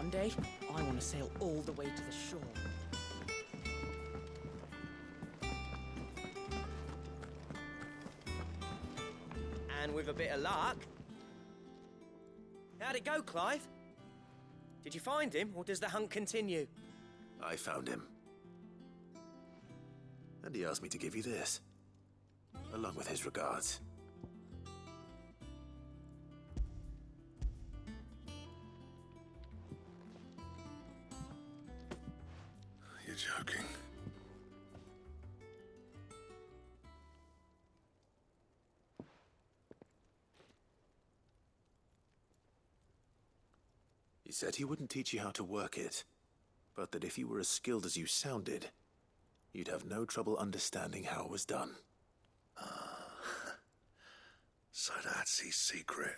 One day, I want to sail all the way to the shore. And with a bit of luck... How'd it go, Clive? Did you find him, or does the hunt continue? I found him. And he asked me to give you this, along with his regards. You're joking. He said he wouldn't teach you how to work it, but that if you were as skilled as you sounded, you'd have no trouble understanding how it was done. So that's his secret.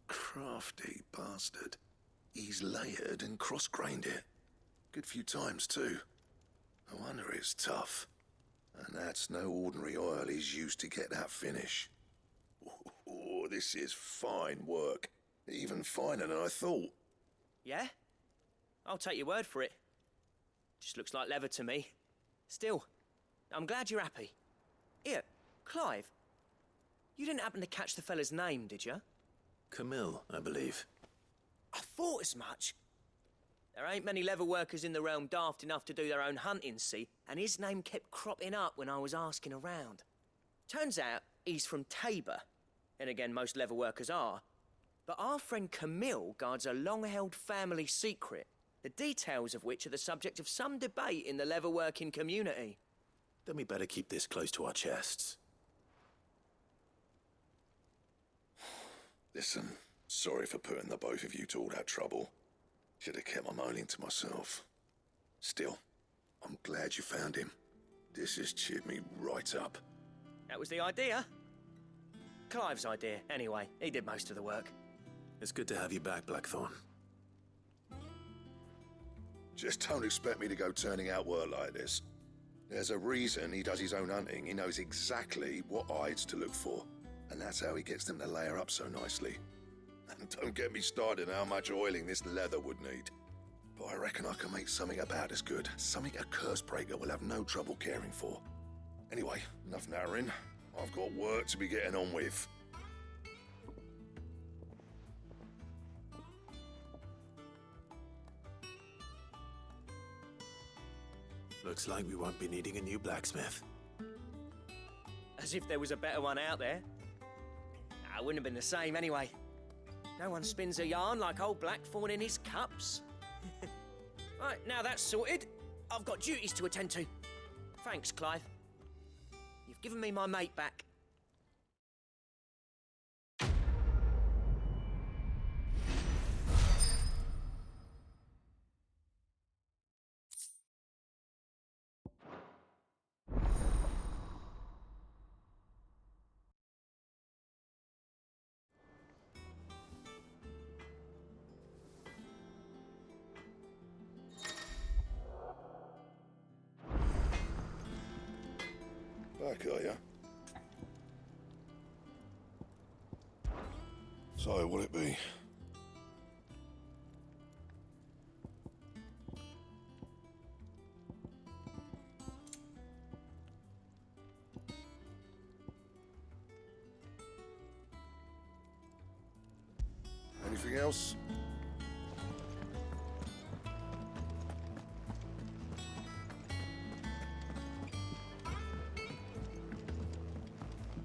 Crafty bastard. He's layered and cross-grained it. Good few times, too. No wonder it's tough. And that's no ordinary oil he's used to get that finish. Oh, this is fine work. Even finer than I thought. Yeah? I'll take your word for it. Just looks like leather to me. Still, I'm glad you're happy. Here, Clive. You didn't happen to catch the fella's name, did you? Camille, I believe. I thought as much. There ain't many leather workers in the realm daft enough to do their own hunting, see? And his name kept cropping up when I was asking around. Turns out he's from Tabor. And again, most leather workers are. But our friend Camille guards a long-held family secret, the details of which are the subject of some debate in the leather-working community. Then we better keep this close to our chests. Listen, sorry for putting the both of you to all that trouble. Should have kept my moaning to myself. Still, I'm glad you found him. This has cheered me right up. That was the idea. Clive's idea, anyway. He did most of the work. It's good to have you back, Blackthorn. Just don't expect me to go turning out work like this. There's a reason he does his own hunting. He knows exactly what hides to look for. And that's how he gets them to layer up so nicely. And don't get me started on how much oiling this leather would need. But I reckon I can make something about as good. Something a Cursebreaker will have no trouble caring for. Anyway, enough narrowing. I've got work to be getting on with. Looks like we won't be needing a new blacksmith. As if there was a better one out there. Nah, it wouldn't have been the same anyway. No one spins a yarn like old Blackthorn in his cups. Right, now that's sorted, I've got duties to attend to. Thanks, Clive. You've given me my mate back. Back, are ya? So, what'll it be? Anything else?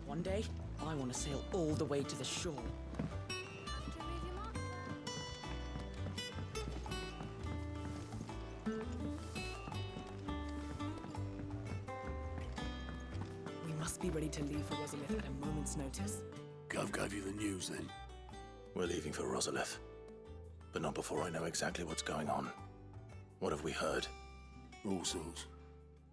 One day, I want to sail all the way to the shore. We must be ready to leave for Rosalith at a moment's notice. Gov gave you the news then? We're leaving for Rosalith, but not before I know exactly what's going on. What have we heard? All sorts.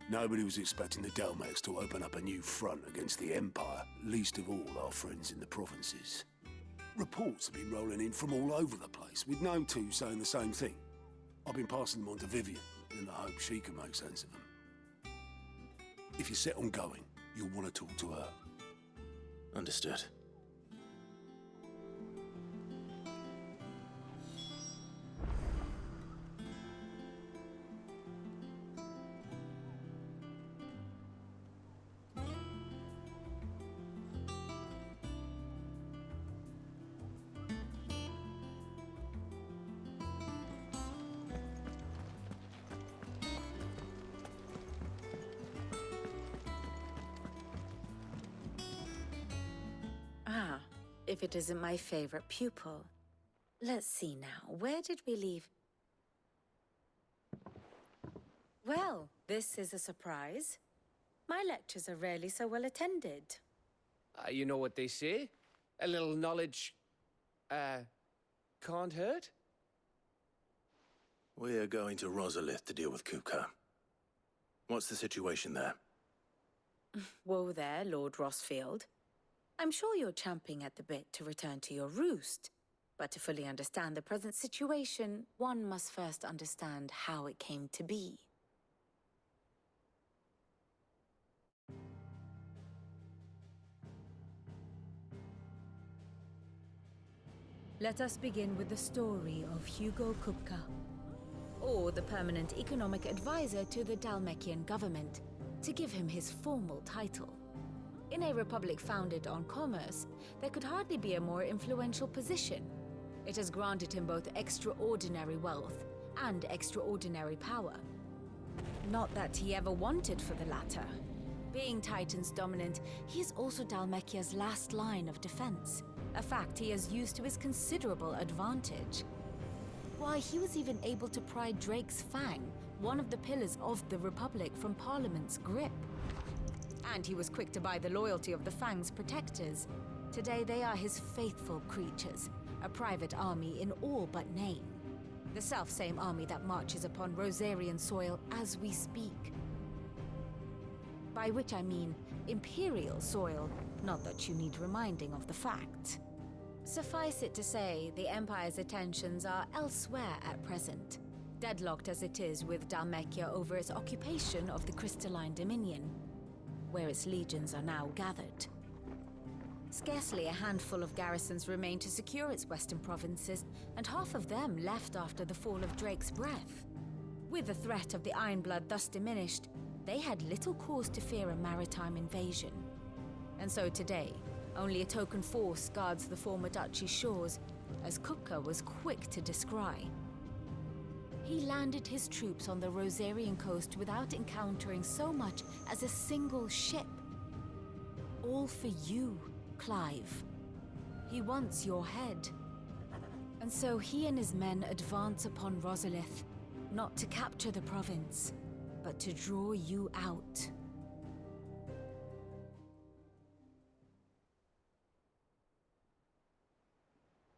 Nobody was expecting the Delmex to open up a new front against the Empire, least of all our friends in the provinces. Reports have been rolling in from all over the place, with no two saying the same thing. I've been passing them on to Vivian, in the hope she can make sense of them. If you're set on going, you'll want to talk to her. Understood. if it isn't my favorite pupil. Let's see now, where did we leave? Well, this is a surprise. My lectures are rarely so well attended. You know what they say? A little knowledge, can't hurt? We're going to Rosalith to deal with Kupka. What's the situation there? Whoa there, Lord Rossfield. I'm sure you're champing at the bit to return to your roost. But to fully understand the present situation, one must first understand how it came to be. Let us begin with the story of Hugo Kupka, or the permanent economic advisor to the Dalmekian government, to give him his formal title. In a republic founded on commerce, there could hardly be a more influential position. It has granted him both extraordinary wealth and extraordinary power. Not that he ever wanted for the latter. Being Titan's dominant, he is also Dalmekia's last line of defense, a fact he has used to his considerable advantage. Why, he was even able to pry Drake's Fang, one of the pillars of the Republic, from Parliament's grip. And he was quick to buy the loyalty of the Fang's protectors. Today they are his faithful creatures, a private army in all but name. The self-same army that marches upon Rosarian soil as we speak. By which I mean Imperial soil, not that you need reminding of the fact. Suffice it to say, the Empire's attentions are elsewhere at present, deadlocked as it is with Dalmekia over its occupation of the Crystalline Dominion, where its legions are now gathered. Scarcely a handful of garrisons remain to secure its western provinces, and half of them left after the fall of Drake's Breath. With the threat of the Ironblood thus diminished, they had little cause to fear a maritime invasion. And so today, only a token force guards the former duchy's shores, as Kupka was quick to descry. He landed his troops on the Rosarian coast without encountering so much as a single ship. All for you, Clive. He wants your head. And so he and his men advance upon Rosalith, not to capture the province, but to draw you out.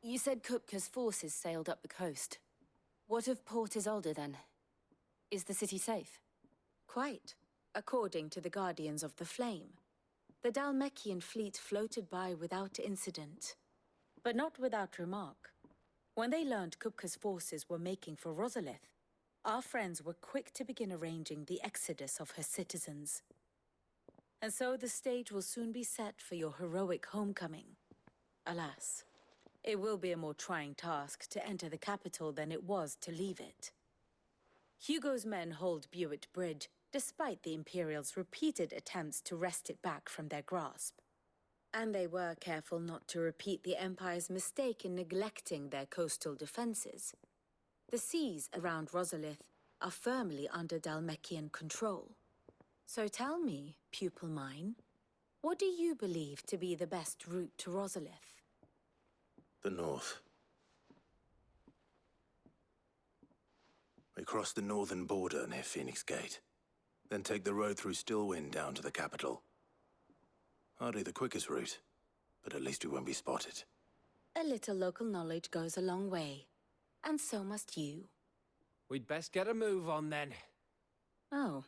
You said Kupka's forces sailed up the coast. What of Port Isolde, then? Is the city safe? Quite, according to the Guardians of the Flame. The Dalmekian fleet floated by without incident, but not without remark. When they learned Kupka's forces were making for Rosalith, our friends were quick to begin arranging the exodus of her citizens. And so the stage will soon be set for your heroic homecoming. Alas, it will be a more trying task to enter the capital than it was to leave it. Hugo's men hold Buet Bridge, despite the Imperials' repeated attempts to wrest it back from their grasp. And they were careful not to repeat the Empire's mistake in neglecting their coastal defenses. The seas around Rosalith are firmly under Dalmekian control. So tell me, pupil mine, what do you believe to be the best route to Rosalith? The north. We cross the northern border near Phoenix Gate, then take the road through Stillwind down to the capital. Hardly the quickest route, but at least we won't be spotted. A little local knowledge goes a long way, and so must you. We'd best get a move on then. Oh,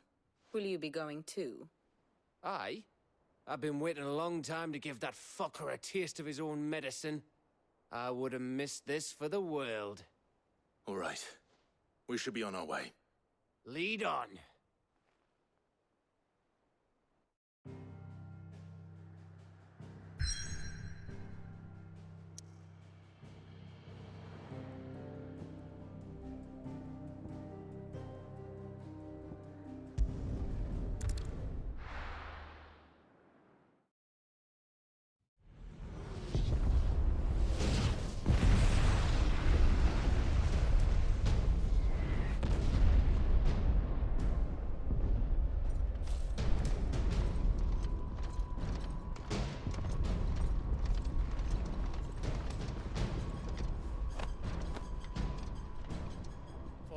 will you be going too? Aye. I've been waiting a long time to give that fucker a taste of his own medicine. I would have missed this for the world. All right. We should be on our way. Lead on.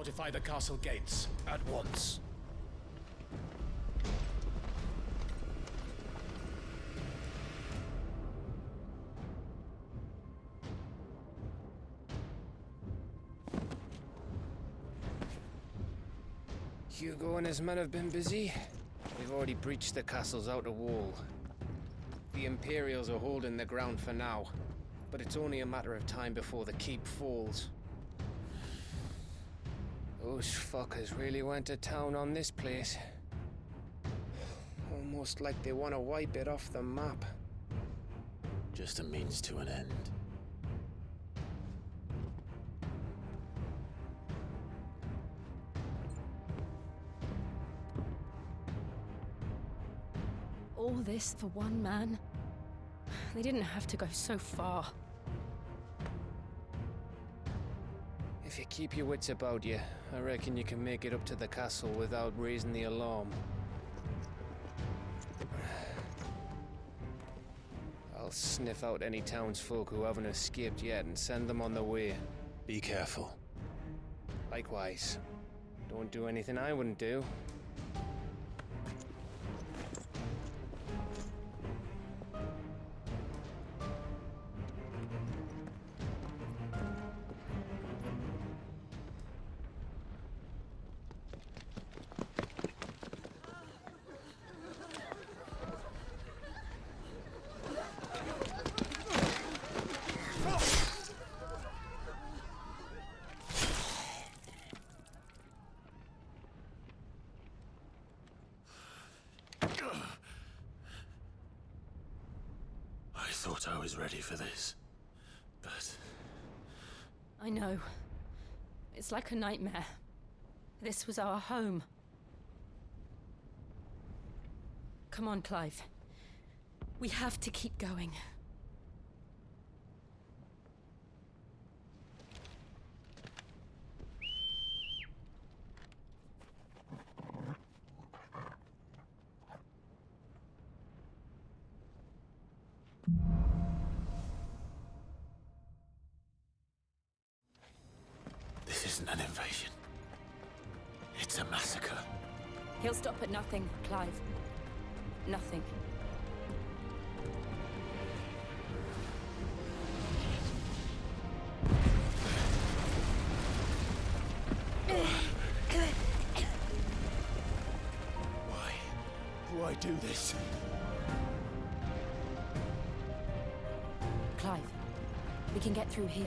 fortify the castle gates at once. Hugo and his men have been busy. They've already breached the castle's outer wall. The Imperials are holding the ground for now, but it's only a matter of time before the keep falls. Those fuckers really went to town on this place. Almost like they want to wipe it off the map. Just a means to an end. All this for one man? They didn't have to go so far. If you keep your wits about you, I reckon you can make it up to the castle without raising the alarm. I'll sniff out any townsfolk who haven't escaped yet and send them on their way. Be careful. Likewise. Don't do anything I wouldn't do. I thought I was ready for this, but... I know. It's like a nightmare. This was our home. Come on, Clive. We have to keep going. This isn't an invasion. It's a massacre. He'll stop at nothing, Clive. Nothing. Why do this? Clive, we can get through here.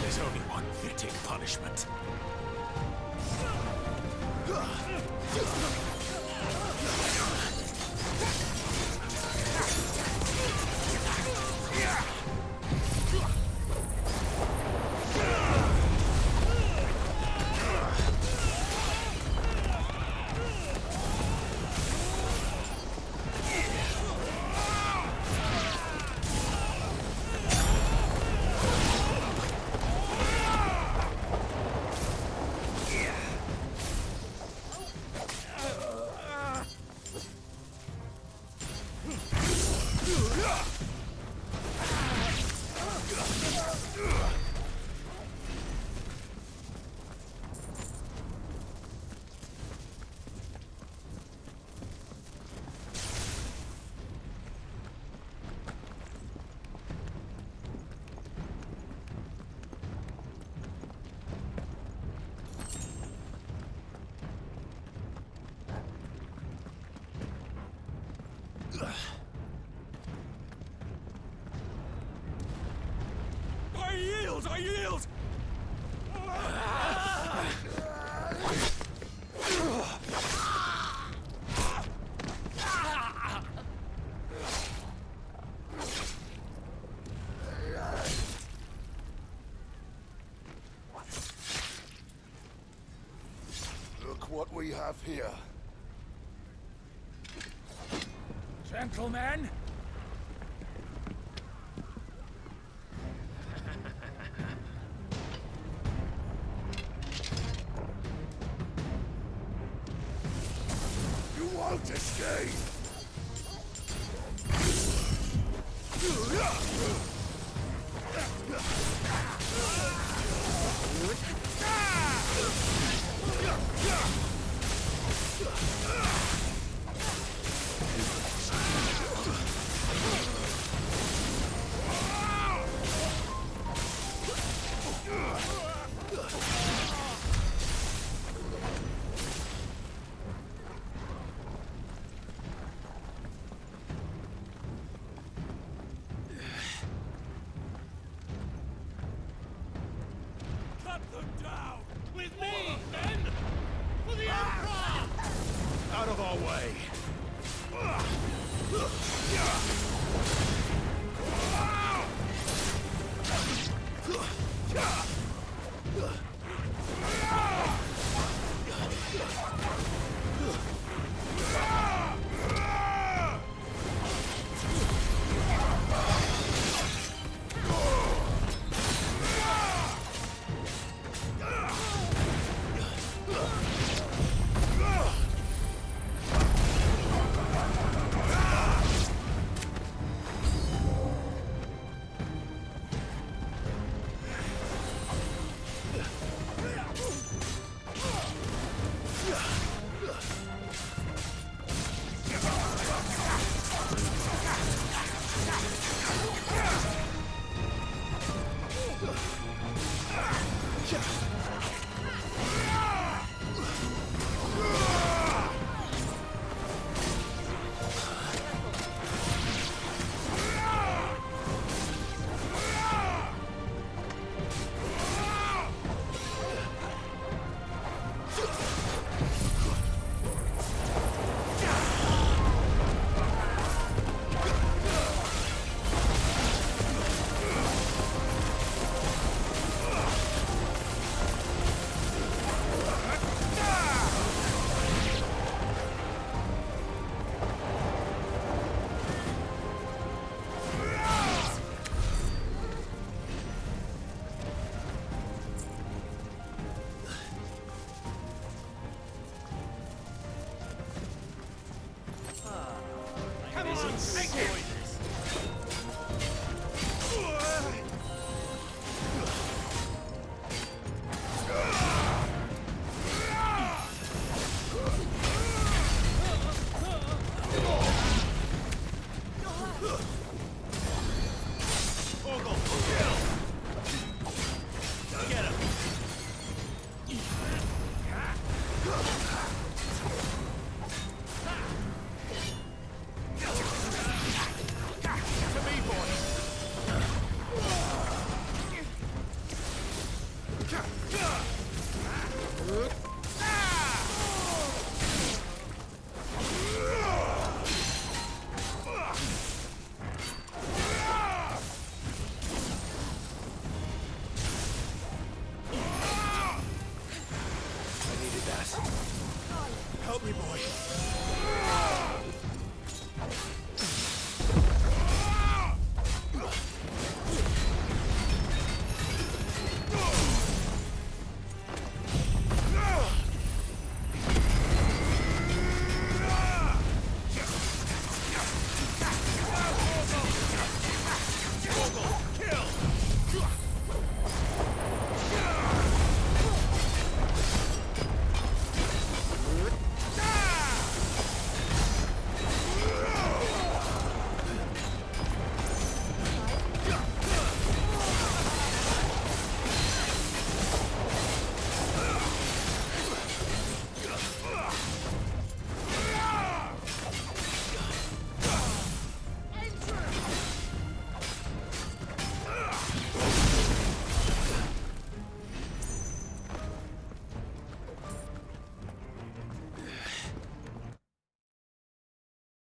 There's only one fitting punishment. I yield! Look what we have here. Gentlemen! won't escape! Cut them down! With me, men! For the Emperor! Out of our way! Yeah!